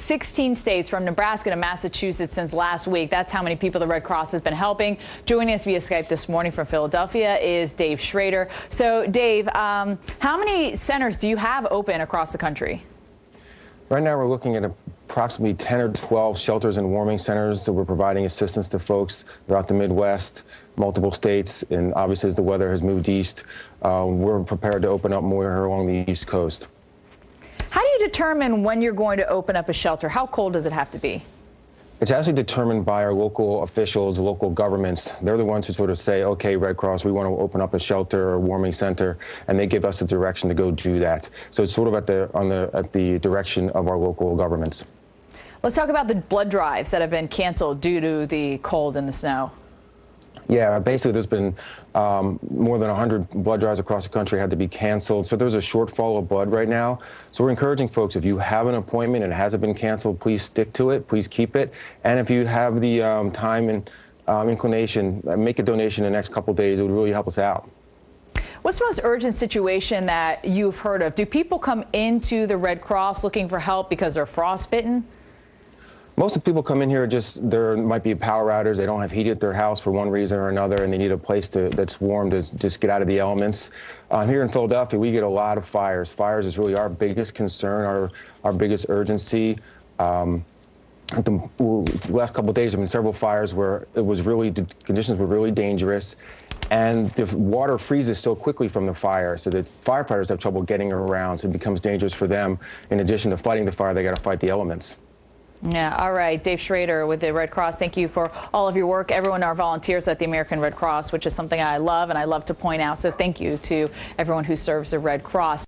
16 states from Nebraska to Massachusetts since last week. That's how many people the Red Cross has been helping. Joining us via Skype this morning from Philadelphia is Dave Schrader. So, Dave, how many centers do you have open across the country? Right now, we're looking at approximately 10 or 12 shelters and warming centers that we're providing assistance to folks throughout the Midwest, multiple states, and obviously as the weather has moved east, we're prepared to open up more here along the East Coast. How do you determine when you're going to open up a shelter? How cold does it have to be? It's actually determined by our local officials, local governments. They're the ones who sort of say, okay, Red Cross, we want to open up a shelter or a warming center, and they give us the direction to go do that. So it's sort of at the direction of our local governments. Let's talk about the blood drives that have been canceled due to the cold and the snow. Yeah, basically there's been more than 100 blood drives across the country had to be canceled. So there's a shortfall of blood right now. So we're encouraging folks, if you have an appointment and it hasn't been canceled, please stick to it, please keep it. And if you have the time and inclination, make a donation in the next couple of days. It would really help us out. What's the most urgent situation that you've heard of? Do people come into the Red Cross looking for help because they're frostbitten? Most of the people come in here there might be power outages. They don't have heat at their house for one reason or another, and they need a place that's warm to just get out of the elements. Here in Philadelphia, we get a lot of fires. Fires is really our biggest concern, our biggest urgency. The last couple of days, there have been several fires where the conditions were really dangerous, and the water freezes so quickly from the fire, so that firefighters have trouble getting around, so it becomes dangerous for them. In addition to fighting the fire, they got to fight the elements. Yeah, all right. Dave Schrader with the Red Cross, thank you for all of your work. Everyone are volunteers at the American Red Cross, which is something I love and I love to point out. So thank you to everyone who serves the Red Cross.